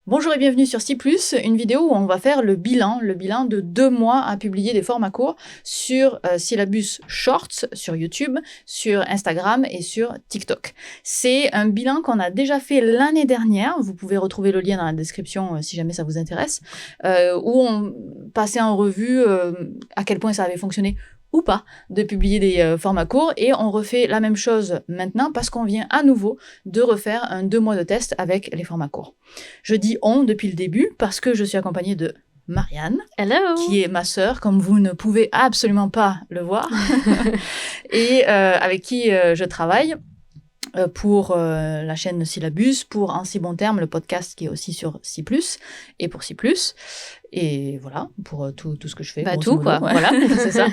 Bonjour et bienvenue sur C+, une vidéo où on va faire le bilan de 2 mois à publier des formats courts sur Syllabus Shorts, sur YouTube, sur Instagram et sur TikTok. C'est un bilan qu'on a déjà fait l'année dernière, vous pouvez retrouver le lien dans la description si jamais ça vous intéresse, où on passait en revue à quel point ça avait fonctionné ou pas, de publier des formats courts, et on refait la même chose maintenant parce qu'on vient à nouveau de refaire un 2 mois de test avec les formats courts. Je dis on depuis le début parce que je suis accompagnée de Marianne, Hello. Qui est ma sœur, comme vous ne pouvez absolument pas le voir, et avec qui je travaille pour la chaîne Syllabus, pour En si bon terme, le podcast qui est aussi sur C+, et pour C+, et voilà, pour tout ce que je fais. Tout, modo, quoi. Ouais. Voilà, c'est ça.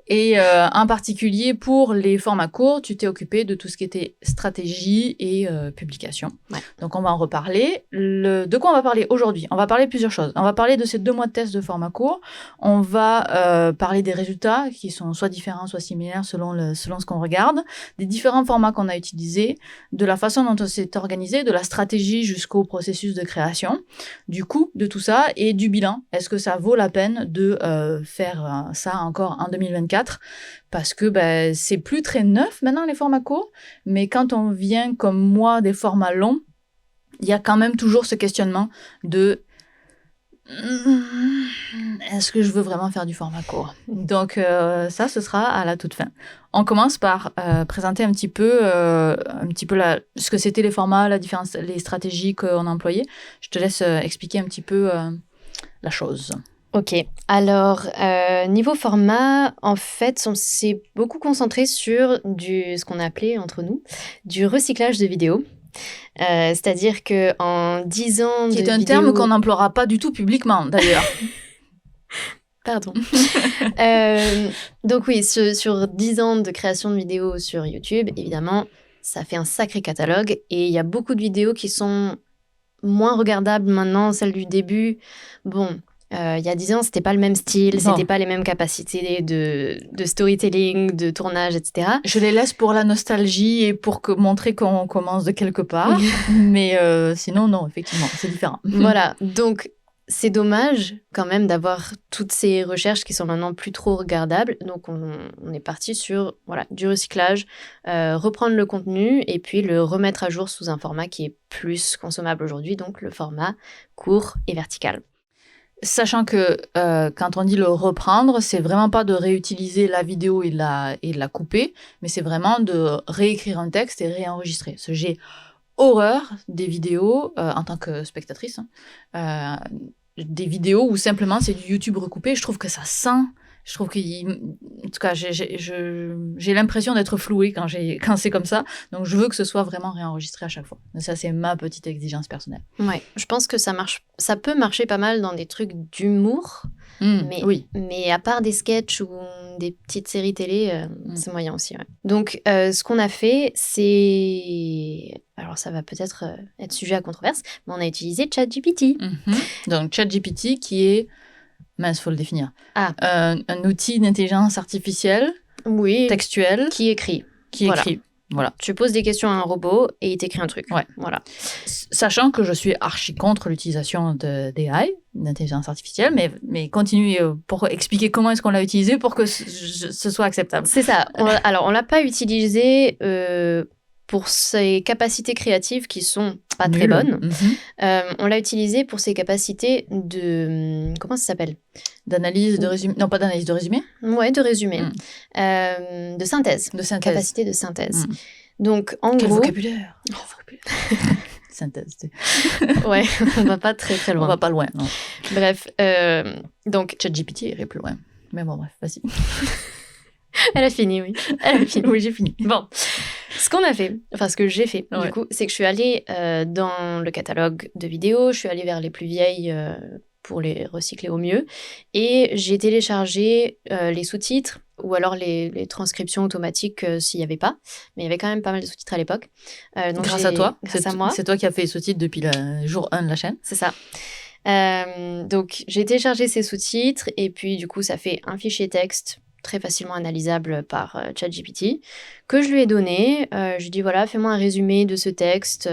Et en particulier, pour les formats courts, tu t'es occupé de tout ce qui était stratégie et publication. Ouais. Donc, on va en reparler. De quoi on va parler aujourd'hui? On va parler de plusieurs choses. On va parler de ces 2 mois de test de formats courts. On va parler des résultats qui sont soit différents, soit similaires selon ce qu'on regarde, des différents formats qu'on a utilisés, de la façon dont on s'est organisé, de la stratégie jusqu'au processus de création, du coût de tout ça et du bilan. Est-ce que ça vaut la peine de faire ça encore en 2024? Parce que c'est plus très neuf maintenant les formats courts, mais quand on vient comme moi des formats longs, il y a quand même toujours ce questionnement de est-ce que je veux vraiment faire du format court? Donc ça, ce sera à la toute fin. On commence par présenter un petit peu ce que c'était les formats, la différence, les stratégies qu'on a employées. Je te laisse expliquer un petit peu la chose. Ok, alors niveau format, en fait, on s'est beaucoup concentré sur ce qu'on appelait entre nous du recyclage de vidéos. C'est-à-dire qu'en 10 ans qui de est un vidéos... terme qu'on n'emploiera pas du tout publiquement, d'ailleurs. Pardon. Donc oui, sur 10 ans de création de vidéos sur YouTube, évidemment, ça fait un sacré catalogue. Et il y a beaucoup de vidéos qui sont moins regardables maintenant, celles du début. Bon, il y a 10 ans, c'était pas le même style, c'était pas les mêmes capacités de storytelling, de tournage, etc. Je les laisse pour la nostalgie et pour montrer qu'on commence de quelque part. Mais sinon, non, effectivement, c'est différent. Voilà, donc c'est dommage quand même d'avoir toutes ces recherches qui sont maintenant plus trop regardables. Donc on est parti sur du recyclage, reprendre le contenu et puis le remettre à jour sous un format qui est plus consommable aujourd'hui, donc le format court et vertical. Sachant que quand on dit le reprendre, c'est vraiment pas de réutiliser la vidéo et de la couper, mais c'est vraiment de réécrire un texte et réenregistrer. Parce que j'ai horreur des vidéos, en tant que spectatrice, des vidéos où simplement c'est du YouTube recoupé. Je trouve que ça sent. Je trouve en tout cas, j'ai l'impression d'être flouée quand c'est comme ça. Donc, je veux que ce soit vraiment réenregistré à chaque fois. Donc, ça, c'est ma petite exigence personnelle. Ouais, je pense que ça peut marcher pas mal dans des trucs d'humour. Mais à part des sketchs ou des petites séries télé, c'est moyen aussi. Ouais. Donc, ce qu'on a fait, c'est... Alors, ça va peut-être être sujet à controverse, mais on a utilisé ChatGPT. Donc, ChatGPT qui est... Mince, faut le définir. Un outil d'intelligence artificielle, textuelle, qui écrit. Voilà. Tu poses des questions à un robot et il t'écrit un truc. Ouais. Voilà. Sachant que je suis archi contre l'utilisation d'AI, d'intelligence artificielle, mais continue pour expliquer comment est-ce qu'on l'a utilisé pour que ce soit acceptable. C'est ça. Alors, on l'a pas utilisé pour ses capacités créatives qui sont pas très bonnes. On l'a utilisé pour ses capacités de... Comment ça s'appelle? D'analyse, de résumé. Non, pas d'analyse, de résumé. Ouais, de résumé. De synthèse. Capacité de synthèse. Donc, en Quel gros... vocabulaire. Synthèse. Ouais, on va pas très très loin. On va pas loin, non. Bref, donc... ChatGPT irait plus loin. Mais bon, bref, vas-y. Elle a fini, oui. Oui, j'ai fini. Bon, ce qu'on a fait, enfin ce que j'ai fait, du coup, c'est que je suis allée dans le catalogue de vidéos, je suis allée vers les plus vieilles pour les recycler au mieux, et j'ai téléchargé les sous-titres ou alors les transcriptions automatiques s'il n'y avait pas, mais il y avait quand même pas mal de sous-titres à l'époque. Donc grâce à toi, grâce à moi. C'est toi qui as fait les sous-titres depuis le jour 1 de la chaîne. C'est ça. Donc j'ai téléchargé ces sous-titres, et puis du coup ça fait un fichier texte très facilement analysable par ChatGPT, que je lui ai donné. Je lui ai dit, voilà, fais-moi un résumé de ce texte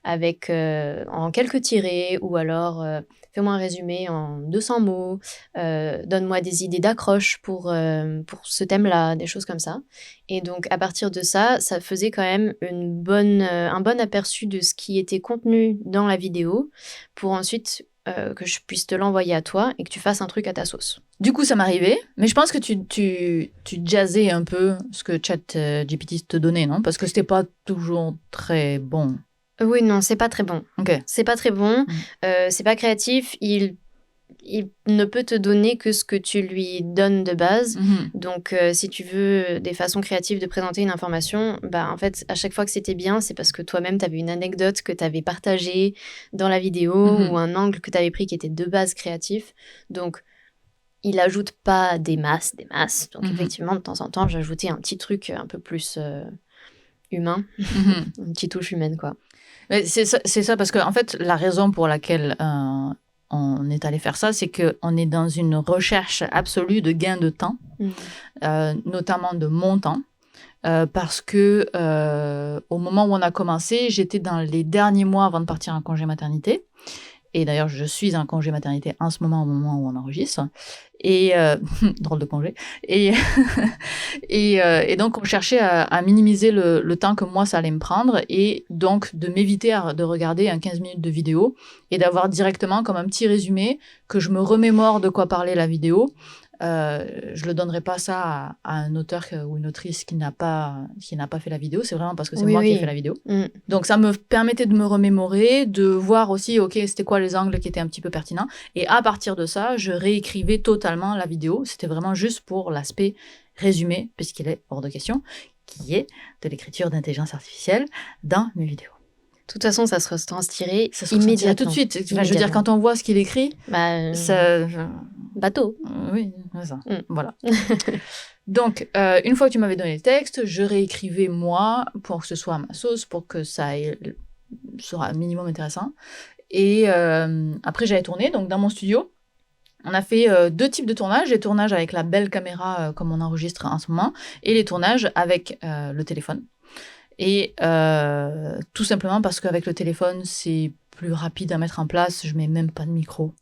avec en quelques tirés, ou alors fais-moi un résumé en 200 mots, donne-moi des idées d'accroche pour ce thème-là, des choses comme ça. Et donc, à partir de ça, ça faisait quand même un bon aperçu de ce qui était contenu dans la vidéo, pour ensuite que je puisse te l'envoyer à toi et que tu fasses un truc à ta sauce. Du coup, ça m'arrivait, mais je pense que tu jazzais un peu ce que ChatGPT te donnait, non? Parce que c'était pas toujours très bon. Oui, non, c'est pas très bon. Ok. C'est pas très bon, c'est pas créatif, il ne peut te donner que ce que tu lui donnes de base. Donc, si tu veux des façons créatives de présenter une information, bah, en fait, à chaque fois que c'était bien, c'est parce que toi-même, tu avais une anecdote que tu avais partagée dans la vidéo ou un angle que tu avais pris qui était de base créatif. Donc, il ajoute pas des masses. Donc, effectivement, de temps en temps, j'ajoutais un petit truc un peu plus humain, une petite touche humaine, quoi. Mais c'est ça, parce que en fait, la raison pour laquelle on est allé faire ça, c'est qu'on est dans une recherche absolue de gain de temps, notamment de mon temps, parce que au moment où on a commencé, j'étais dans les derniers mois avant de partir en congé maternité. Et d'ailleurs, je suis en congé maternité en ce moment, au moment où on enregistre. Et drôle de congé. Et donc, on cherchait à minimiser le temps que moi, ça allait me prendre. Et donc, de m'éviter de regarder un 15 minutes de vidéo et d'avoir directement comme un petit résumé que je me remémore de quoi parlait la vidéo. Je le donnerai pas ça à un auteur ou une autrice qui n'a pas fait la vidéo. C'est vraiment parce que c'est moi qui ai fait la vidéo. Donc, ça me permettait de me remémorer, de voir aussi, ok, c'était quoi les angles qui étaient un petit peu pertinents. Et à partir de ça, je réécrivais totalement la vidéo. C'était vraiment juste pour l'aspect résumé, puisqu'il est hors de question, qui est de l'écriture d'intelligence artificielle dans mes vidéos. De toute façon, ça se retranscrirait immédiatement. Tout de suite. Enfin, je veux dire, quand on voit ce qu'il écrit, bateau. Oui, c'est ça. Voilà. Donc, une fois que tu m'avais donné le texte, je réécrivais moi pour que ce soit à ma sauce, pour que ça sera un minimum intéressant. Et après, j'avais tourné, donc dans mon studio. On a fait 2 types de tournages, les tournages avec la belle caméra comme on enregistre en ce moment, et les tournages avec le téléphone. Et tout simplement parce qu'avec le téléphone, c'est plus rapide à mettre en place, je mets même pas de micro.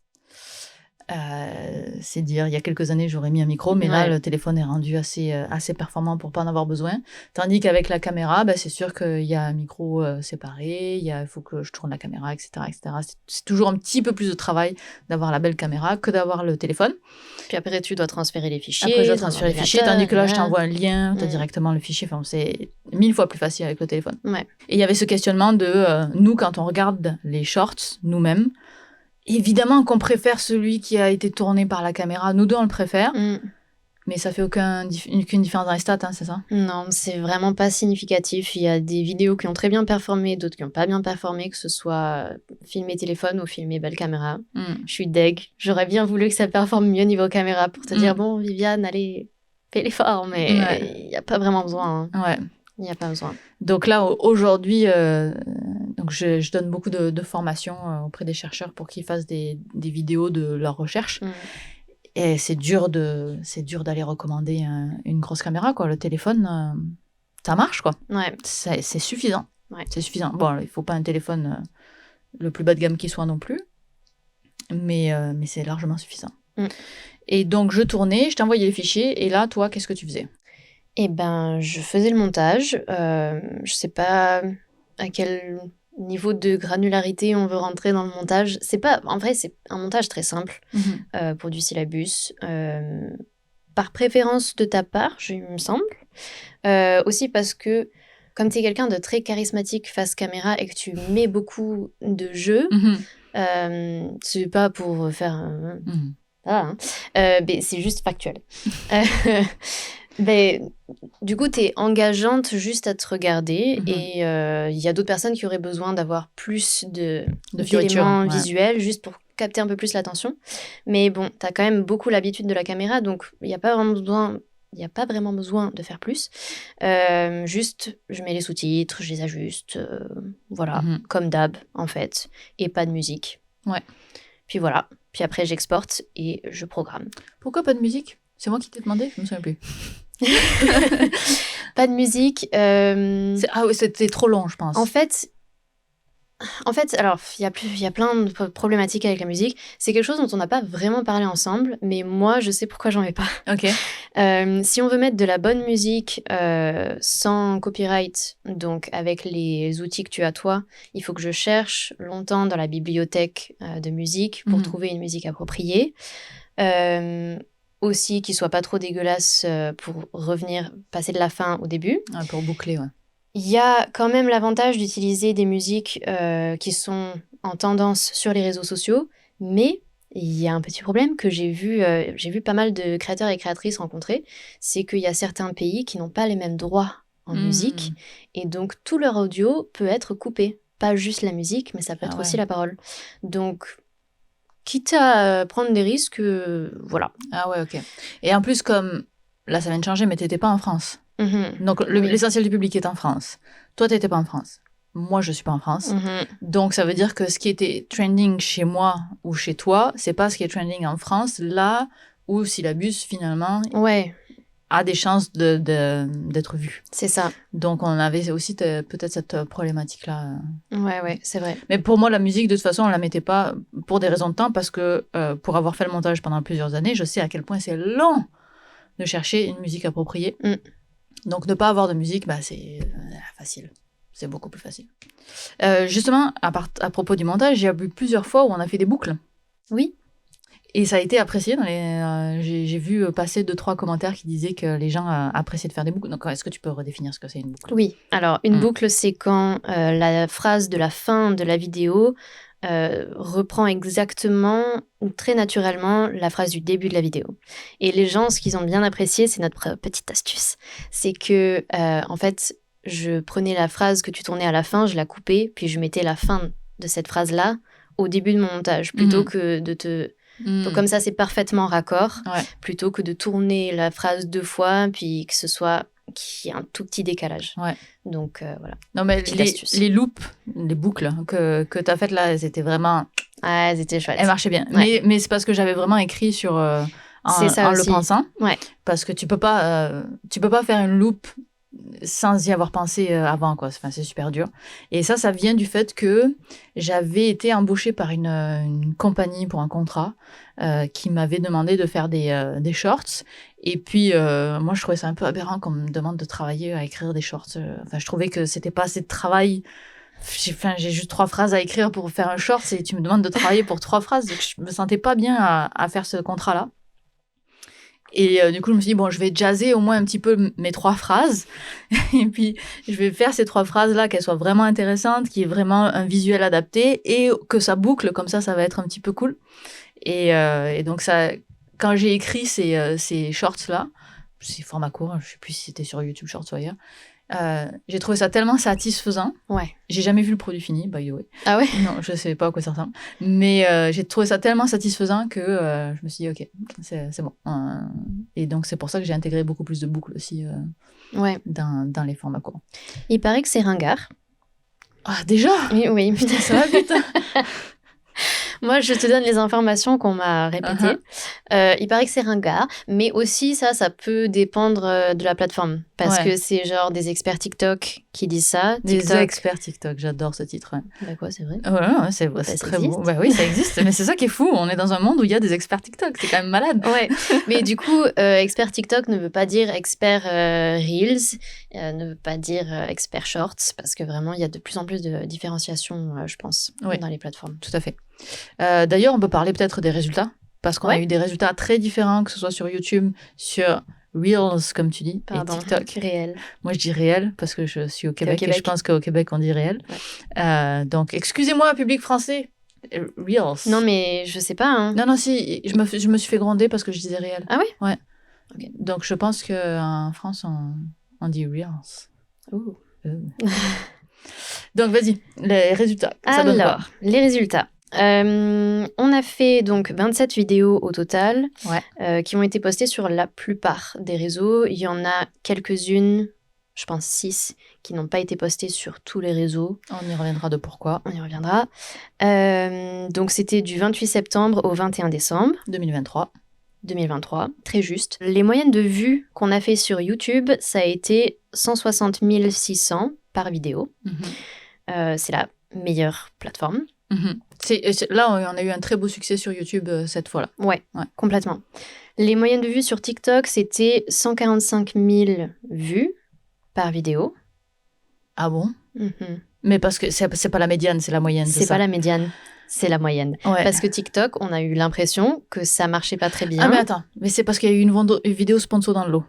C'est dire, il y a quelques années, j'aurais mis un micro, mais là, le téléphone est rendu assez performant pour pas en avoir besoin. Tandis qu'avec la caméra, c'est sûr qu'il y a un micro séparé, il faut que je tourne la caméra, etc., etc. C'est toujours un petit peu plus de travail d'avoir la belle caméra que d'avoir le téléphone. Puis après, tu dois transférer les fichiers. Après, je dois transférer les fichiers, tandis que là, je t'envoie un lien, tu as directement le fichier. Enfin, c'est 1000 fois plus facile avec le téléphone. Et il y avait ce questionnement de nous, quand on regarde les shorts, nous-mêmes, évidemment qu'on préfère celui qui a été tourné par la caméra. Nous deux, on le préfère. Mais ça fait aucune différence dans les stats, hein, c'est ça? Non, c'est vraiment pas significatif. Il y a des vidéos qui ont très bien performé, d'autres qui n'ont pas bien performé, que ce soit filmé téléphone ou filmé belle caméra. Je suis deg. J'aurais bien voulu que ça performe mieux niveau caméra pour te dire, bon, Viviane, allez, fais l'effort, mais il n'y a pas vraiment besoin. Hein. Il n'y a pas besoin. Donc là, aujourd'hui, donc je donne beaucoup de formations auprès des chercheurs pour qu'ils fassent des vidéos de leur recherche. Et c'est dur d'aller recommander une grosse caméra, quoi. Le téléphone, ça marche, quoi. C'est suffisant. C'est suffisant. Bon, il ne faut pas un téléphone le plus bas de gamme qui soit non plus, mais c'est largement suffisant. Et donc, je tournais, je t'envoyais les fichiers, et là, toi, qu'est-ce que tu faisais? Eh ben, je faisais le montage. Je sais pas à quel niveau de granularité on veut rentrer dans le montage. En vrai, c'est un montage très simple pour du syllabus. Par préférence de ta part, il me semble. Aussi parce que, comme tu es quelqu'un de très charismatique face caméra et que tu mets beaucoup de jeux, c'est pas pour faire... mais c'est juste factuel. Du coup, tu es engageante juste à te regarder et il y a d'autres personnes qui auraient besoin d'avoir plus d'éléments visuels juste pour capter un peu plus l'attention. Mais bon, tu as quand même beaucoup l'habitude de la caméra, donc il n'y a pas vraiment besoin de faire plus. Juste, je mets les sous-titres, je les ajuste, voilà, comme d'hab, en fait, et pas de musique. Puis voilà. Puis après, j'exporte et je programme. Pourquoi pas de musique? C'est moi qui t'ai demandé? Je me souviens plus. Pas de musique. Ah oui, c'était trop long, je pense. En fait, alors, il y a plein de problématiques avec la musique. C'est quelque chose dont on n'a pas vraiment parlé ensemble, mais moi, je sais pourquoi j'en mets pas. Ok. Si on veut mettre de la bonne musique sans copyright, donc avec les outils que tu as toi, il faut que je cherche longtemps dans la bibliothèque de musique pour trouver une musique appropriée. Aussi, qui soit pas trop dégueulasse pour revenir, passer de la fin au début. Pour boucler, ouais. Il y a quand même l'avantage d'utiliser des musiques qui sont en tendance sur les réseaux sociaux, mais il y a un petit problème que j'ai vu pas mal de créateurs et créatrices rencontrer, c'est qu'il y a certains pays qui n'ont pas les mêmes droits en musique, et donc tout leur audio peut être coupé. Pas juste la musique, mais ça peut être aussi la parole. Donc, quitte à prendre des risques, voilà. Ah ouais, ok. Et en plus, comme là, ça vient de changer, mais t'étais pas en France. Donc, l'essentiel du public est en France. Toi, t'étais pas en France. Moi, je suis pas en France. Donc, ça veut dire que ce qui était trending chez moi ou chez toi, c'est pas ce qui est trending en France, là où Syllabus, finalement, a des chances d'être vu. C'est ça. Donc, on avait aussi peut-être cette problématique-là. Ouais, c'est vrai. Mais pour moi, la musique, de toute façon, on la mettait pas pour des raisons de temps, parce que pour avoir fait le montage pendant plusieurs années, je sais à quel point c'est long de chercher une musique appropriée. Donc, ne pas avoir de musique, c'est facile. C'est beaucoup plus facile. Justement, à propos du montage, j'ai vu plusieurs fois où on a fait des boucles. Oui. Et ça a été apprécié. J'ai vu passer 2-3 commentaires qui disaient que les gens appréciaient de faire des boucles. Donc, est-ce que tu peux redéfinir ce que c'est une boucle? Oui. Alors, une boucle, c'est quand la phrase de la fin de la vidéo reprend exactement, très naturellement, la phrase du début de la vidéo. Et les gens, ce qu'ils ont bien apprécié, c'est notre petite astuce. C'est que, en fait, je prenais la phrase que tu tournais à la fin, je la coupais, puis je mettais la fin de cette phrase-là au début de mon montage, plutôt que de te... Donc comme ça, c'est parfaitement raccord, plutôt que de tourner la phrase 2 fois, puis que ce soit... qu'il y ait un tout petit décalage. Donc, voilà. Non, mais les loops, les boucles que tu as faites là, elles étaient vraiment... Ah, elles étaient chouettes. Elles marchaient bien. Mais c'est parce que j'avais vraiment écrit sur... en le pensant. Parce que tu peux pas faire une loop sans y avoir pensé avant, quoi. Enfin, c'est super dur. Et ça vient du fait que j'avais été embauchée par une compagnie pour un contrat qui m'avait demandé de faire des shorts. Et puis, moi, je trouvais ça un peu aberrant qu'on me demande de travailler à écrire des shorts. Enfin, je trouvais que c'était pas assez de travail. J'ai juste 3 phrases à écrire pour faire un short et tu me demandes de travailler pour 3 phrases. Donc, je me sentais pas bien à faire ce contrat-là. Et du coup, je me suis dit, bon, je vais jazzer au moins un petit peu mes 3 phrases. Et puis, je vais faire ces 3 phrases-là, qu'elles soient vraiment intéressantes, qu'il y ait vraiment un visuel adapté et que ça boucle, comme ça va être un petit peu cool. Et donc, quand j'ai écrit ces shorts-là, c'est format court, je ne sais plus si c'était sur YouTube Shorts ou ailleurs, j'ai trouvé ça tellement satisfaisant. J'ai jamais vu le produit fini, by the way. Ah ouais? Non, je sais pas à quoi ça ressemble. Mais j'ai trouvé ça tellement satisfaisant que je me suis dit, ok, c'est bon. Et donc, c'est pour ça que j'ai intégré beaucoup plus de boucles aussi dans les formats courts. Il paraît que c'est ringard. Ah, déjà? Oui. Putain, ça va vite. Moi, je te donne les informations qu'on m'a répétées. Il paraît que c'est ringard, mais aussi ça peut dépendre de la plateforme. Parce que c'est genre des experts TikTok qui disent ça. Des experts TikTok, j'adore ce titre. Bah quoi, c'est vrai? Ouais, c'est très beau. Bah oui, ça existe, mais c'est ça qui est fou. On est dans un monde où il y a des experts TikTok, c'est quand même malade. Ouais, mais du coup, expert TikTok ne veut pas dire expert Reels, ne veut pas dire expert Shorts, parce que vraiment, il y a de plus en plus de différenciation, je pense, dans les plateformes. Tout à fait. D'ailleurs, on peut parler peut-être des résultats, parce qu'on a eu des résultats très différents, que ce soit sur YouTube, sur Reels, comme tu dis, et TikTok. Réel. Moi, je dis réel, parce que je suis au Québec, et je pense qu'au Québec, on dit réel. Donc, excusez-moi, public français, Reels. Non, mais je sais pas. Hein. Non, si, je me suis fait gronder parce que je disais réel. Ah oui? Ouais. Okay. Donc, je pense qu'en France, on dit Reels. Donc, vas-y, les résultats. Ça donne quoi? Les résultats. On a fait donc 27 vidéos au total qui ont été postées sur la plupart des réseaux. Il y en a quelques-unes, je pense 6, qui n'ont pas été postées sur tous les réseaux. On y reviendra de pourquoi. On y reviendra. Donc c'était du 28 septembre au 21 décembre. 2023. 2023, très juste. Les moyennes de vues qu'on a fait sur YouTube, ça a été 160 600 par vidéo. C'est la meilleure plateforme. Là, on a eu un très beau succès sur YouTube cette fois-là. Ouais, complètement. Les moyennes de vues sur TikTok, c'était 145 000 vues par vidéo. Ah bon? Mais parce que c'est pas la médiane, c'est la moyenne, c'est ça? C'est pas la médiane, c'est la moyenne. Ouais. Parce que TikTok, on a eu l'impression que ça marchait pas très bien. Ah mais attends, mais c'est parce qu'il y a eu une vidéo sponsor dans le lot.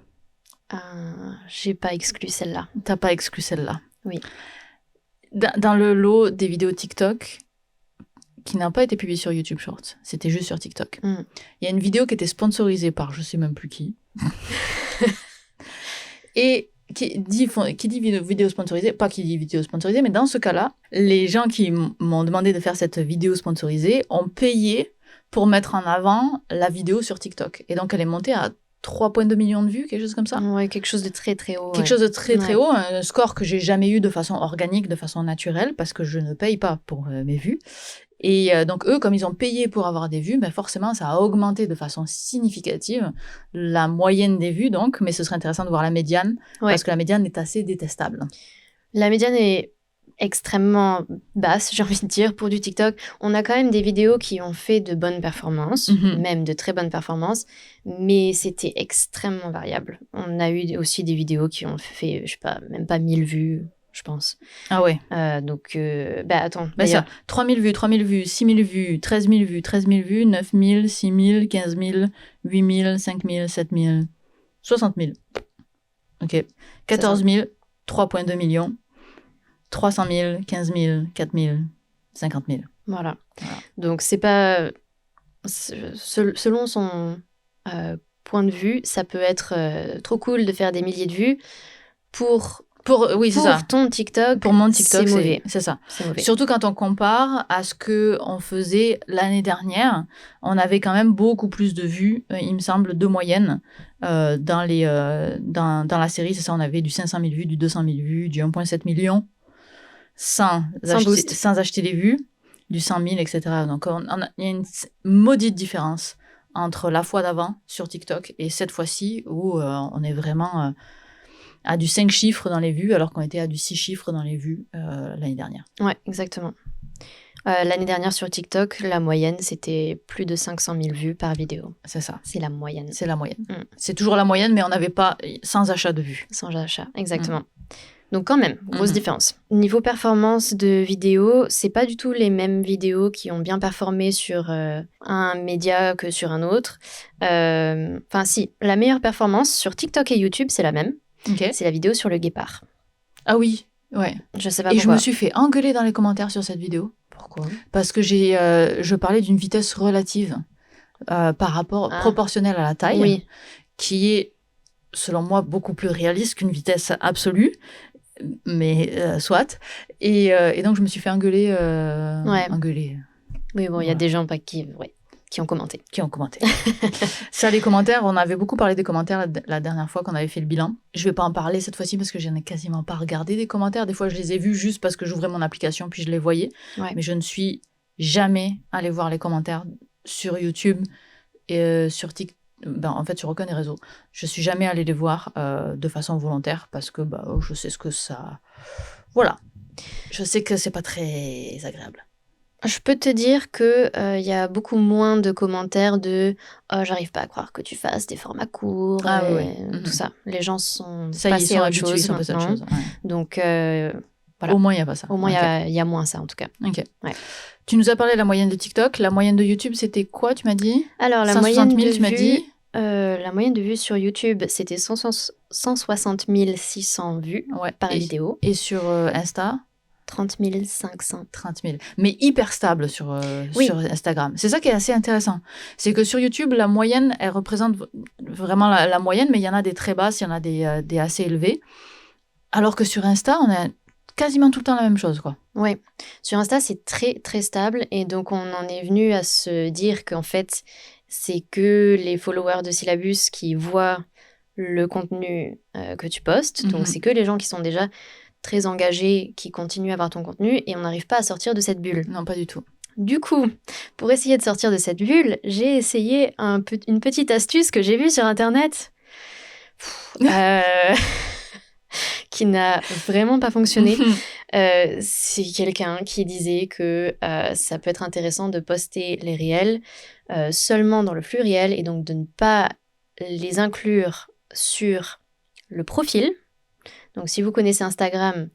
J'ai pas exclu celle-là. T'as pas exclu celle-là? Oui. Dans le lot des vidéos TikTok qui n'a pas été publiée sur YouTube Shorts, c'était juste sur TikTok. Il y a une vidéo qui était sponsorisée par je sais même plus qui. Et qui dit vidéo sponsorisée, pas qui dit vidéo sponsorisée, mais dans ce cas-là, les gens qui m'ont demandé de faire cette vidéo sponsorisée ont payé pour mettre en avant la vidéo sur TikTok. Et donc, elle est montée à 3,2 millions de vues, quelque chose comme ça. Ouais, quelque chose de très, très haut. Quelque chose de très, très haut. Un score que j'ai jamais eu de façon organique, de façon naturelle, parce que je ne paye pas pour mes vues. Et donc, eux, comme ils ont payé pour avoir des vues, ben forcément, ça a augmenté de façon significative la moyenne des vues, donc. Mais ce serait intéressant de voir la médiane, parce que la médiane est assez détestable. La médiane est extrêmement basse, j'ai envie de dire, pour du TikTok. On a quand même des vidéos qui ont fait de bonnes performances, même de très bonnes performances, mais c'était extrêmement variable. On a eu aussi des vidéos qui ont fait, je sais pas, même pas 1000 vues, je pense. Ah ouais. Donc, attends. Ça, 3000 vues, 6000 vues, 13 000 vues, 13 000 vues, 9 000, 6 000, 15 000, 8 000, 5 000, 7 000, 60 000. Ok. 14 000, 3,2 millions. 300 000, 15 000, 4 000, 50 000. Voilà. Donc, c'est pas... Selon son point de vue, ça peut être trop cool de faire des milliers de vues pour ton TikTok. Pour mon TikTok, c'est mauvais. C'est ça. C'est mauvais. Surtout quand on compare à ce qu'on faisait l'année dernière. On avait quand même beaucoup plus de vues, il me semble, de moyenne. Dans la série, c'est ça, on avait du 500 000 vues, du 200 000 vues, du 1,7 million. Sans acheter les vues, du 100 000, etc. Donc, il y a une maudite différence entre la fois d'avant sur TikTok et cette fois-ci où on est vraiment à du 5 chiffres dans les vues alors qu'on était à du 6 chiffres dans les vues l'année dernière. Ouais, exactement. L'année dernière sur TikTok, la moyenne, c'était plus de 500 000 vues par vidéo. C'est ça. C'est la moyenne. C'est la moyenne. C'est toujours la moyenne, mais on n'avait pas sans achat de vues. Sans achat, exactement. Donc quand même, grosse différence. Niveau performance de vidéo, c'est pas du tout les mêmes vidéos qui ont bien performé sur un média que sur un autre. Enfin si, la meilleure performance sur TikTok et YouTube, c'est la même. Okay. C'est la vidéo sur le guépard. Ah oui, ouais. Je sais pas pourquoi. Et je me suis fait engueuler dans les commentaires sur cette vidéo. Pourquoi ? Parce que je parlais d'une vitesse relative par rapport proportionnelle à la taille, qui est, selon moi, beaucoup plus réaliste qu'une vitesse absolue. Mais soit. Et donc, je me suis fait engueuler. Engueuler. Oui, bon, il y a des gens qui ont commenté. Ça, les commentaires, on avait beaucoup parlé des commentaires la dernière fois qu'on avait fait le bilan. Je vais pas en parler cette fois-ci parce que je n'ai quasiment pas regardé des commentaires. Des fois, je les ai vus juste parce que j'ouvrais mon application puis je les voyais. Ouais. Mais je ne suis jamais allée voir les commentaires sur YouTube et sur TikTok. En fait, sur aucun des réseaux. Je suis jamais allée les voir de façon volontaire parce que je sais ce que ça... Voilà. Je sais que c'est pas très agréable. Je peux te dire qu'il y a beaucoup moins de commentaires de « Oh, j'arrive pas à croire que tu fasses des formats courts. » tout ça. Les gens sont passés à autre chose maintenant. Donc, voilà. Au moins, il n'y a pas ça. Au moins, il y a moins ça, en tout cas. Ok. Ouais. Tu nous as parlé de la moyenne de TikTok. La moyenne de YouTube, c'était quoi, tu m'as dit ? Alors, la 160 000, moyenne de tu m'as dit la moyenne de vues sur YouTube, c'était 160 600 vues par vidéo. Et sur Insta ? 30 500. 30 000. Mais hyper stable sur Instagram. C'est ça qui est assez intéressant. C'est que sur YouTube, la moyenne, elle représente vraiment la moyenne, mais il y en a des très basses, il y en a des assez élevées. Alors que sur Insta, on a quasiment tout le temps la même chose, quoi. Oui. Sur Insta, c'est très, très stable. Et donc, on en est venu à se dire qu'en fait, c'est que les followers de Syllabus qui voient le contenu que tu postes. Donc, c'est que les gens qui sont déjà très engagés, qui continuent à voir ton contenu. Et on n'arrive pas à sortir de cette bulle. Non, pas du tout. Du coup, pour essayer de sortir de cette bulle, j'ai essayé une petite astuce que j'ai vue sur Internet. Qui n'a vraiment pas fonctionné. C'est quelqu'un qui disait que ça peut être intéressant de poster les réels seulement dans le flux réel et donc de ne pas les inclure sur le profil. Donc si vous connaissez Instagram,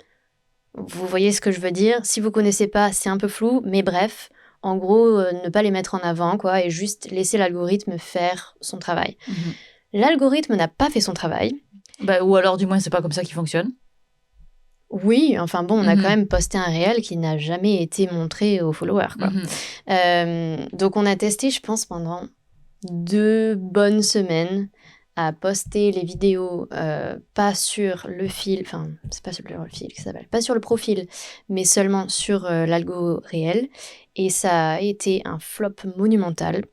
vous voyez ce que je veux dire. Si vous connaissez pas, c'est un peu flou, mais bref, en gros, ne pas les mettre en avant, quoi, et juste laisser l'algorithme faire son travail. L'algorithme n'a pas fait son travail. Ou alors, du moins, c'est pas comme ça qu'il fonctionne. Oui, enfin bon, on a quand même posté un réel qui n'a jamais été montré aux followers, quoi. Donc on a testé, je pense, pendant 2 bonnes semaines à poster les vidéos pas sur le fil, enfin c'est pas sur le fil que ça s'appelle, pas sur le profil, mais seulement sur l'algo réel, et ça a été un flop monumental.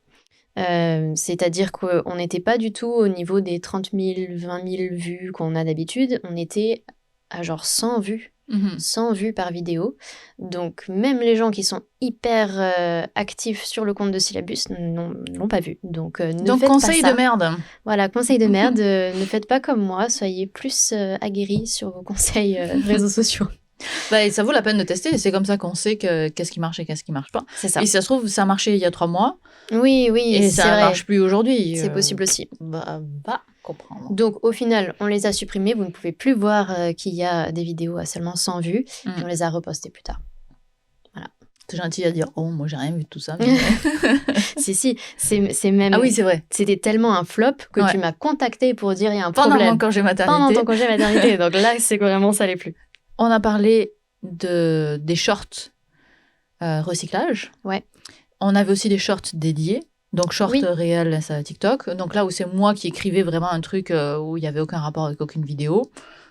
C'est-à-dire qu'on n'était pas du tout au niveau des 30 000, 20 000 vues qu'on a d'habitude, on était à genre 100 vues. 100 vues par vidéo. Donc, même les gens qui sont hyper actifs sur le compte de Syllabus ne l'ont pas vu. Donc ne faites conseil pas ça. de merde. Voilà, conseil de merde. Ne faites pas comme moi. Soyez plus aguerris sur vos conseils réseaux sociaux. Et ça vaut la peine de tester. C'est comme ça qu'on sait qu'est-ce qui marche et qu'est-ce qui marche pas. C'est ça. Et si ça se trouve, ça a marché il y a 3 mois. Oui, et ça ne marche plus aujourd'hui. C'est possible aussi. Va comprendre. Donc, au final, on les a supprimés. Vous ne pouvez plus voir qu'il y a des vidéos à seulement 100 vues. Et on les a repostées plus tard. Voilà. C'est gentil à dire. Oh, moi, j'ai rien vu de tout ça. Mais... si. C'est même... Ah oui, c'est vrai. C'était tellement un flop que tu m'as contacté pour dire il y a un problème. Pendant mon congé maternité. Pendant ton congé maternité. Donc là, c'est que vraiment, ça allait plus. On a parlé des shorts recyclage. Ouais. On avait aussi des shorts dédiés. Donc, short réel, ça, TikTok. Donc là où c'est moi qui écrivais vraiment un truc où il n'y avait aucun rapport avec aucune vidéo.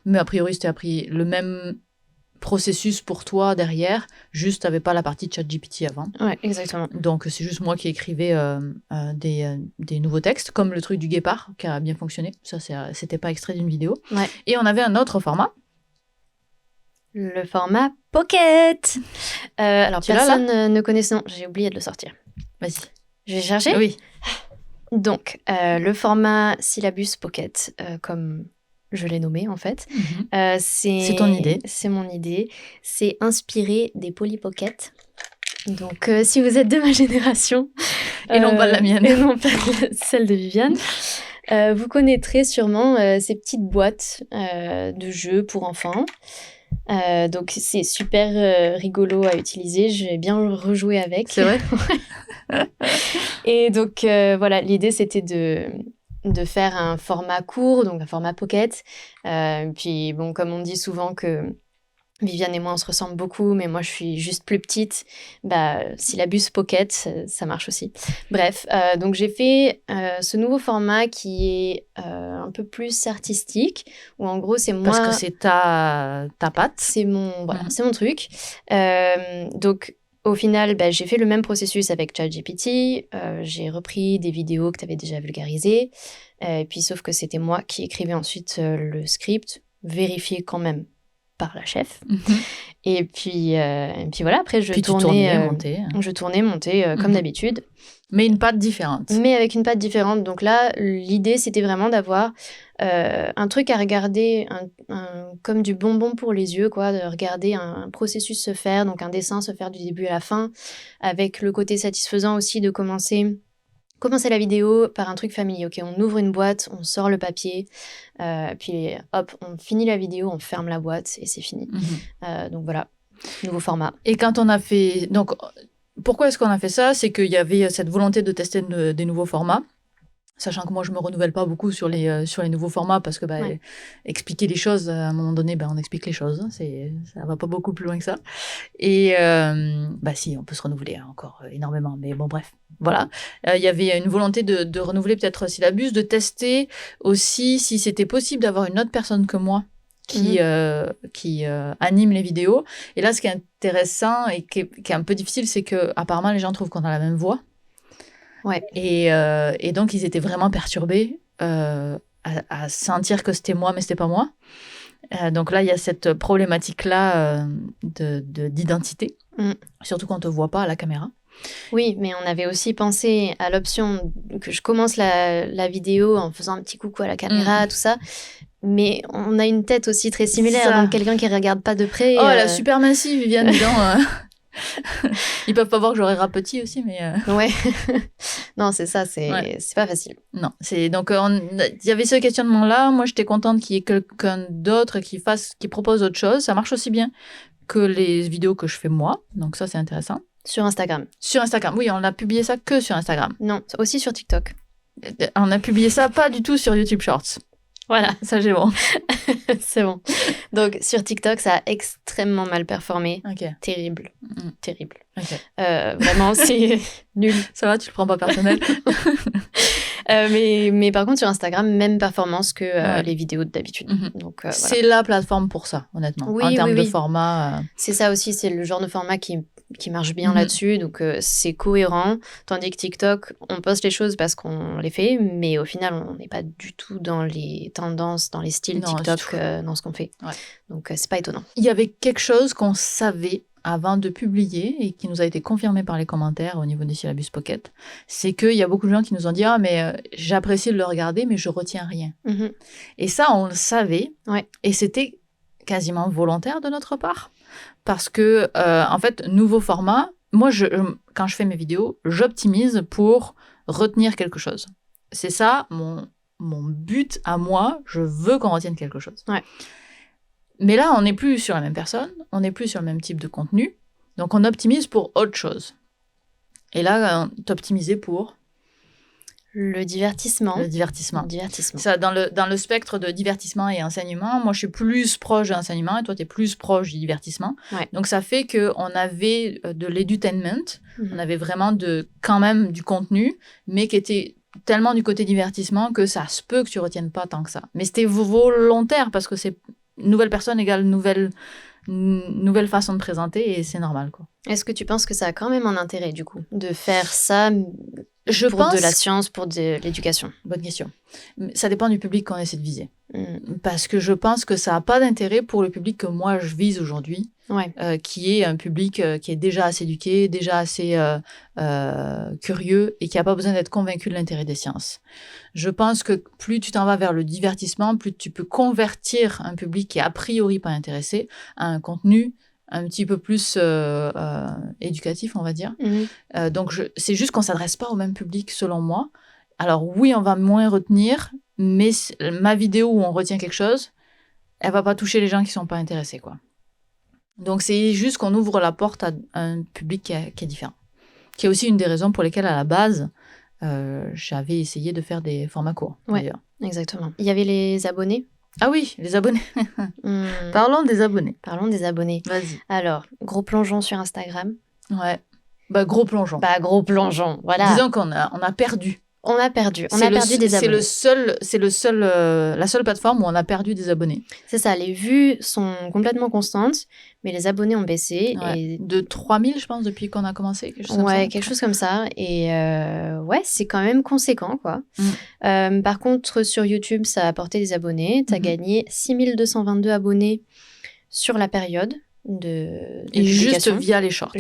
Mais a priori, c'était appris le même processus pour toi derrière. Juste, tu n'avais pas la partie ChatGPT avant. Ouais, exactement. Donc, c'est juste moi qui écrivais des nouveaux textes, comme le truc du guépard, qui a bien fonctionné. Ça, c'était pas extrait d'une vidéo. Ouais. Et on avait un autre format. Le format Pocket. Alors, personne ne connaît ce nom. J'ai oublié de le sortir. Vas-y. Je vais chercher. Oui. Donc, le format Syllabus Pocket, comme je l'ai nommé en fait, c'est ton idée. C'est mon idée. C'est inspiré des Polly Pocket. Donc, si vous êtes de ma génération... et non pas de la mienne. Et non pas celle de Viviane. Vous connaîtrez sûrement ces petites boîtes de jeux pour enfants. Donc c'est super rigolo à utiliser, j'ai bien rejoué avec. C'est vrai. Et donc voilà, l'idée c'était de faire un format court, donc un format pocket. Puis bon, comme on dit souvent que Viviane et moi on se ressemble beaucoup, mais moi je suis juste plus petite, Syllabus Pocket, ça marche aussi. Bref, donc j'ai fait ce nouveau format qui est un peu plus artistique, où en gros c'est moi... Parce que c'est ta patte. C'est c'est mon truc. Donc au final, j'ai fait le même processus avec ChatGPT, j'ai repris des vidéos que tu avais déjà vulgarisées, puis sauf que c'était moi qui écrivais ensuite le script, vérifié quand même par la chef. Et puis voilà, après je tournais, montais comme d'habitude. Mais une patte différente. Mais avec une patte différente. Donc là, l'idée, c'était vraiment d'avoir un truc à regarder, comme du bonbon pour les yeux, quoi, de regarder un processus se faire, donc un dessin se faire du début à la fin, avec le côté satisfaisant aussi de commencer la vidéo par un truc familier. Ok, on ouvre une boîte, on sort le papier, puis hop, on finit la vidéo, on ferme la boîte et c'est fini. Donc voilà, nouveau format. Et quand on a fait... Donc, pourquoi est-ce qu'on a fait ça? C'est qu'il y avait cette volonté de tester des nouveaux formats. Sachant que moi, je ne me renouvelle pas beaucoup sur les nouveaux formats parce que expliquer les choses, à un moment donné, on explique les choses. Ça ne va pas beaucoup plus loin que ça. Et si, on peut se renouveler encore énormément. Mais bon, bref, voilà. Il y avait une volonté de renouveler peut-être Syllabus, de tester aussi si c'était possible d'avoir une autre personne que moi qui anime les vidéos. Et là, ce qui est intéressant et qui est un peu difficile, c'est qu'apparemment, les gens trouvent qu'on a la même voix. Ouais. Et donc, ils étaient vraiment perturbés à sentir que c'était moi, mais c'était pas moi. Donc là, il y a cette problématique-là d'identité, surtout quand on ne te voit pas à la caméra. Oui, mais on avait aussi pensé à l'option que je commence la vidéo en faisant un petit coucou à la caméra, tout ça. Mais on a une tête aussi très similaire, Ça. donc quelqu'un qui regarde pas de près. Oh, elle a super massive, Viviane, dedans. Ils peuvent pas voir que j'aurais rapetit aussi, mais... Ouais. Non, c'est ça, c'est pas facile. Non, donc il y avait ce questionnement-là. Moi, j'étais contente qu'il y ait quelqu'un d'autre qui propose autre chose. Ça marche aussi bien que les vidéos que je fais moi. Donc ça, c'est intéressant. Sur Instagram. Sur Instagram, oui, on a publié ça que sur Instagram. Non, aussi sur TikTok. On a publié ça pas du tout sur YouTube Shorts. Voilà. Ça, j'ai bon. C'est bon. Donc, sur TikTok, ça a extrêmement mal performé. Ok. Terrible. Terrible. Ok. Vraiment, c'est nul. Ça va, tu le prends pas personnel. Mais par contre, sur Instagram, même performance que les vidéos d'habitude. Donc, c'est la plateforme pour ça, honnêtement. Oui, en termes de format. C'est ça aussi, c'est le genre de format qui marche bien là-dessus. Donc, c'est cohérent. Tandis que TikTok, on poste les choses parce qu'on les fait, mais au final, on n'est pas du tout dans les tendances, dans les styles TikTok, dans ce qu'on fait. Ouais. Donc, c'est pas étonnant. Il y avait quelque chose qu'on savait avant de publier et qui nous a été confirmé par les commentaires au niveau des syllabus Pocket, c'est qu'il y a beaucoup de gens qui nous ont dit « Ah, mais j'apprécie de le regarder, mais je retiens rien. » Et ça, on le savait. Ouais. Et c'était quasiment volontaire de notre part. Parce que, en fait, nouveau format, moi, quand je fais mes vidéos, j'optimise pour retenir quelque chose. C'est ça, mon but à moi, je veux qu'on retienne quelque chose. Ouais. Mais là, on n'est plus sur la même personne, on n'est plus sur le même type de contenu, donc on optimise pour autre chose. Et là, t'optimisais pour le divertissement. Le divertissement. Ça, dans le spectre de divertissement et enseignement, moi, je suis plus proche de l'enseignement et toi, tu es plus proche du divertissement. Ouais. Donc, ça fait qu'on avait de l'edutainment, on avait vraiment quand même du contenu, mais qui était tellement du côté divertissement que ça se peut que tu retiennes pas tant que ça. Mais c'était volontaire parce que c'est nouvelle personne égale nouvelle façon de présenter et c'est normal, quoi. Est-ce que tu penses que ça a quand même un intérêt, du coup, de faire ça pour de la science, pour de l'éducation? Bonne question. Ça dépend du public qu'on essaie de viser. Parce que je pense que ça n'a pas d'intérêt pour le public que moi je vise aujourd'hui, qui est un public qui est déjà assez éduqué, déjà assez curieux et qui n'a pas besoin d'être convaincu de l'intérêt des sciences. Je pense que plus tu t'en vas vers le divertissement, plus tu peux convertir un public qui est a priori pas intéressé à un contenu un petit peu plus éducatif, on va dire. Donc, c'est juste qu'on ne s'adresse pas au même public, selon moi. Alors, oui, on va moins retenir, mais ma vidéo où on retient quelque chose, elle ne va pas toucher les gens qui ne sont pas intéressés, quoi. Donc, c'est juste qu'on ouvre la porte à un public qui est différent. Qui est aussi une des raisons pour lesquelles, à la base, j'avais essayé de faire des formats courts. Oui, exactement. Il y avait les abonnés. Ah oui, les abonnés. Parlons des abonnés. Parlons des abonnés. Vas-y. Alors, gros plongeon sur Instagram. Ouais. Gros plongeon. Gros plongeon, voilà. Disons qu'on a perdu. On a perdu des abonnés. C'est la seule plateforme où on a perdu des abonnés. C'est ça, les vues sont complètement constantes, mais les abonnés ont baissé. Ouais. Et... De 3000, je pense, depuis qu'on a commencé. Quelque chose comme ça. Et c'est quand même conséquent, quoi. Par contre, sur YouTube, ça a apporté des abonnés. Tu as gagné 6222 abonnés sur la période. Et juste via les shorts.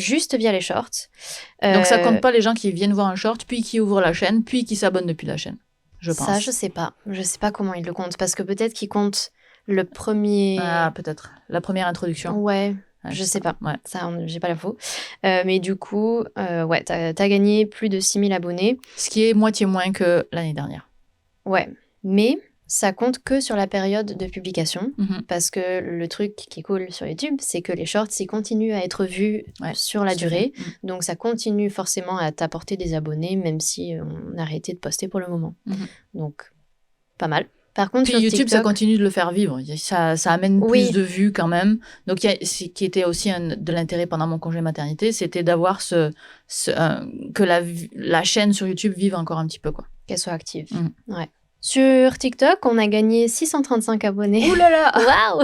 Donc ça compte pas les gens qui viennent voir un short, puis qui ouvrent la chaîne, puis qui s'abonnent depuis la chaîne, je pense. Ça, je sais pas. Je sais pas comment ils le comptent, parce que peut-être qu'ils comptent le premier... Ah, peut-être. La première introduction. Ouais, je sais pas. Ouais. Ça, j'ai pas l'info. Mais du coup, t'as gagné plus de 6000 abonnés. Ce qui est moitié moins que l'année dernière. Ouais, mais... ça compte que sur la période de publication, parce que le truc qui est cool sur YouTube, c'est que les shorts, ils continuent à être vus sur la durée, donc ça continue forcément à t'apporter des abonnés, même si on a arrêté de poster pour le moment. Donc, pas mal. Par contre, puis sur YouTube, TikTok, ça continue de le faire vivre. Ça amène plus de vues quand même. Donc, ce qui était aussi de l'intérêt pendant mon congé maternité, c'était d'avoir que la chaîne sur YouTube vive encore un petit peu, quoi. Qu'elle soit active. Ouais. Sur TikTok, on a gagné 635 abonnés. Ouh là là. Waouh.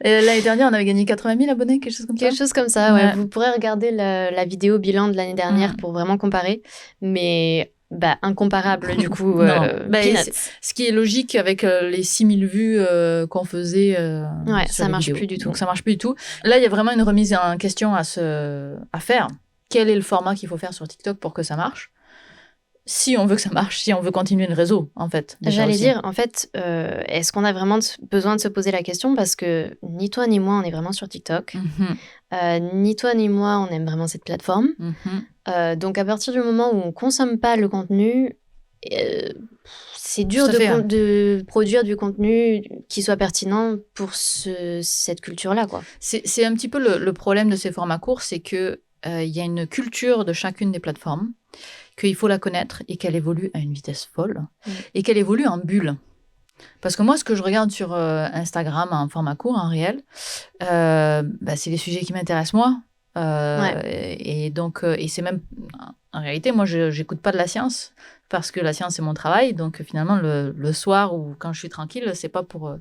L'année dernière, on avait gagné 80 000 abonnés, quelque chose comme ça. Quelque chose comme ça, ouais. Vous pourrez regarder la vidéo bilan de l'année dernière pour vraiment comparer. Mais incomparable, du coup. Ce qui est logique avec les 6000 vues qu'on faisait. Ça marche plus du tout. Donc, ça marche plus du tout. Là, il y a vraiment une remise en question à faire, quel est le format qu'il faut faire sur TikTok pour que ça marche. Si on veut que ça marche, si on veut continuer le réseau, en fait. J'allais dire, en fait, est-ce qu'on a vraiment besoin de se poser la question? Parce que ni toi ni moi, on est vraiment sur TikTok. Ni toi ni moi, on aime vraiment cette plateforme. Donc, à partir du moment où on ne consomme pas le contenu, c'est dur de produire du contenu qui soit pertinent pour cette culture-là, quoi. C'est un petit peu le problème de ces formats courts, c'est qu'il y a une culture de chacune des plateformes, qu'il faut la connaître et qu'elle évolue à une vitesse folle et qu'elle évolue en bulle. Parce que moi, ce que je regarde sur Instagram en format court, en réel, c'est les sujets qui m'intéressent moi. Et donc, et c'est même, en réalité, moi, je n'écoute pas de la science parce que la science, c'est mon travail. Donc, finalement, le soir ou quand je suis tranquille, c'est pas pour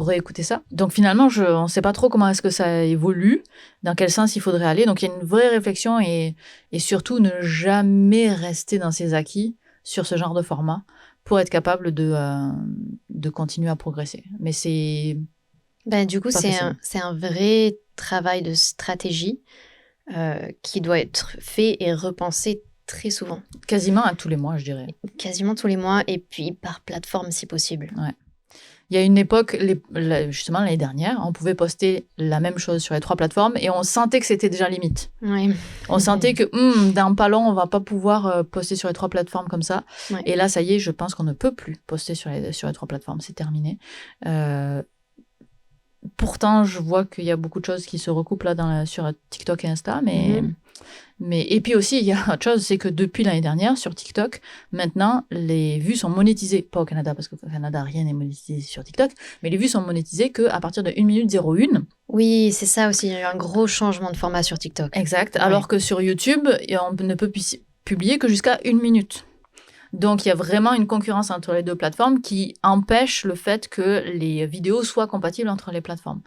réécouter ça. Donc, finalement, on ne sait pas trop comment est-ce que ça évolue, dans quel sens il faudrait aller. Donc, il y a une vraie réflexion et surtout ne jamais rester dans ses acquis sur ce genre de format pour être capable de continuer à progresser. Mais c'est... du coup, c'est un vrai travail de stratégie qui doit être fait et repensé très souvent. Quasiment à tous les mois, je dirais. Quasiment tous les mois, et puis par plateforme si possible. Ouais. Il y a une époque, justement l'année dernière, on pouvait poster la même chose sur les 3 plateformes et on sentait que c'était déjà limite. Ouais. On sentait que d'un pas long, on ne va pas pouvoir poster sur les 3 plateformes comme ça. Ouais. Et là, ça y est, je pense qu'on ne peut plus poster sur les 3 plateformes. C'est terminé. Pourtant, je vois qu'il y a beaucoup de choses qui se recoupent là sur TikTok et Insta, et puis aussi, il y a autre chose, c'est que depuis l'année dernière, sur TikTok, maintenant, les vues sont monétisées. Pas au Canada, parce qu'au Canada, rien n'est monétisé sur TikTok, mais les vues sont monétisées qu'à partir de 1 minute 01. Oui, c'est ça aussi, il y a eu un gros changement de format sur TikTok. Exact, alors que sur YouTube, on ne peut publier que jusqu'à 1 minute. Donc, il y a vraiment une concurrence entre les 2 plateformes qui empêche le fait que les vidéos soient compatibles entre les plateformes.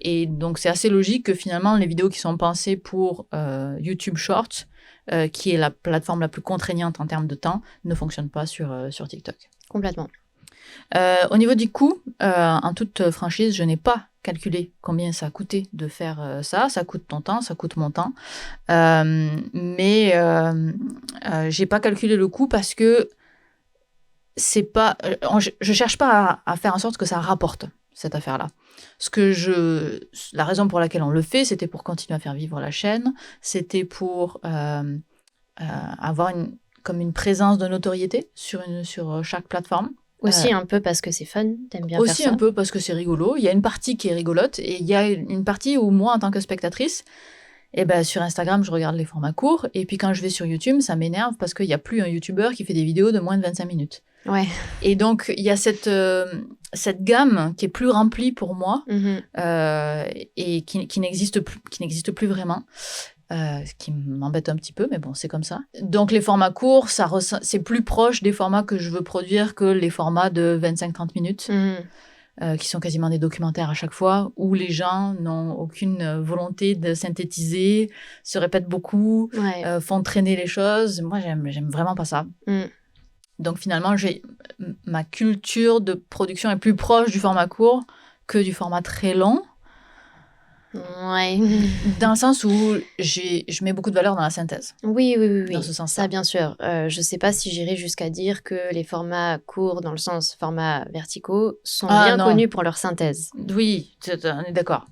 Et donc, c'est assez logique que finalement, les vidéos qui sont pensées pour YouTube Shorts, qui est la plateforme la plus contraignante en termes de temps, ne fonctionnent pas sur TikTok. Complètement. Au niveau du coût, en toute franchise, je n'ai pas calculé combien ça a coûté de faire ça. Ça coûte ton temps, ça coûte mon temps. Mais je n'ai pas calculé le coût parce que c'est pas, je cherche pas à faire en sorte que ça rapporte cette affaire-là. La raison pour laquelle on le fait, c'était pour continuer à faire vivre la chaîne, c'était pour avoir comme une présence de notoriété sur chaque plateforme. Aussi un peu parce que c'est fun, t'aimes bien faire ça. Aussi un peu parce que c'est rigolo. Il y a une partie qui est rigolote et il y a une partie où moi, en tant que spectatrice, sur Instagram, je regarde les formats courts. Et puis quand je vais sur YouTube, ça m'énerve parce qu'il n'y a plus un YouTuber qui fait des vidéos de moins de 25 minutes. Ouais. Et donc, il y a cette gamme qui est plus remplie pour moi et qui n'existe plus vraiment. Ce qui m'embête un petit peu, mais bon, c'est comme ça. Donc, les formats courts, c'est plus proche des formats que je veux produire que les formats de 25-30 minutes. Qui sont quasiment des documentaires à chaque fois, où les gens n'ont aucune volonté de synthétiser, se répètent beaucoup, font traîner les choses. Moi, j'aime vraiment pas ça. Donc finalement, ma culture de production est plus proche du format court que du format très long. Ouais. Dans le sens où je mets beaucoup de valeur dans la synthèse. Oui. Dans ce sens-là. Ça, bien sûr. Je sais pas si j'irai jusqu'à dire que les formats courts, dans le sens format verticaux, sont bien connus pour leur synthèse. Oui, on est d'accord.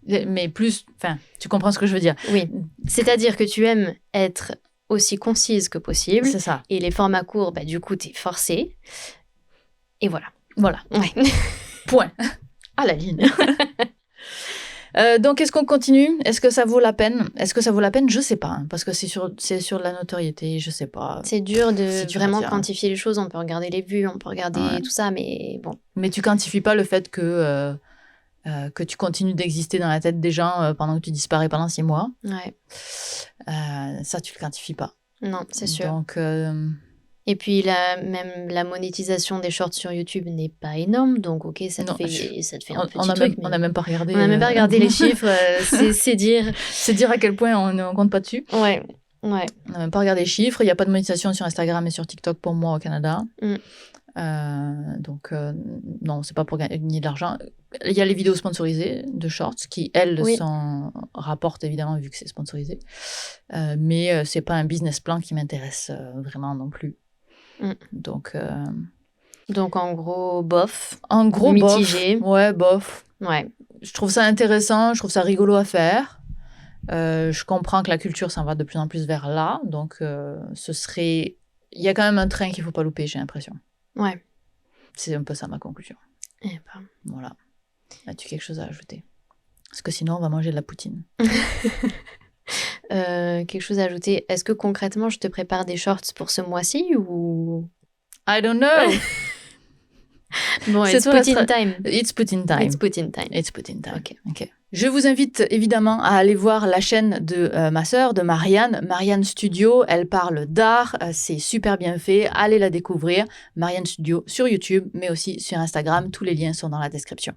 Mais plus, tu comprends ce que je veux dire. Oui. C'est-à-dire que tu aimes être aussi concise que possible. C'est ça. Et les formats courts, du coup, t'es forcé. Et voilà. Voilà. Ouais. Point. À la ligne. Donc, est-ce qu'on continue ? Est-ce que ça vaut la peine ? Je sais pas, parce que c'est sur de la notoriété, je sais pas. C'est dur de vraiment quantifier les choses. On peut regarder les vues, on peut regarder tout ça, mais bon. Mais tu quantifies pas le fait que tu continues d'exister dans la tête des gens pendant que tu disparais pendant 6 mois. Ouais. Ça, tu le quantifies pas. Non, c'est sûr. Donc... Et puis, même la monétisation des shorts sur YouTube n'est pas énorme. Donc, ok, ça te fait un petit truc. On n'a même pas regardé. On n'a même pas regardé les chiffres. C'est dire. C'est dire à quel point on ne compte pas dessus. Ouais. On n'a même pas regardé les chiffres. Il n'y a pas de monétisation sur Instagram et sur TikTok pour moi au Canada. Non, c'est pas pour gagner de l'argent. Il y a les vidéos sponsorisées de shorts qui, elles, Oui. rapportent évidemment vu que c'est sponsorisé. Mais c'est pas un business plan qui m'intéresse vraiment non plus. Donc, en gros, bof. en gros, Mitigé. bof. Ouais, bof. Ouais. Je trouve ça intéressant, je trouve ça rigolo à faire. Je comprends que la culture s'en va de plus en plus vers là. Donc, il y a quand même un train qu'il faut pas louper, j'ai l'impression. Ouais. C'est un peu ça ma conclusion. Eh ben. Voilà. As-tu quelque chose à ajouter? Parce que sinon, on va manger de la poutine. Quelque chose à ajouter. Est-ce que concrètement, je te prépare des shorts pour ce mois-ci ou... I don't know. Bon, C'est it's toi, Poutine time. It's Poutine time. It's Poutine time. It's Poutine time. Ok. Je vous invite évidemment à aller voir la chaîne de ma sœur, de Marianne Studio. Elle parle d'art, c'est super bien fait. Allez la découvrir. Marianne Studio sur YouTube, mais aussi sur Instagram. Tous les liens sont dans la description.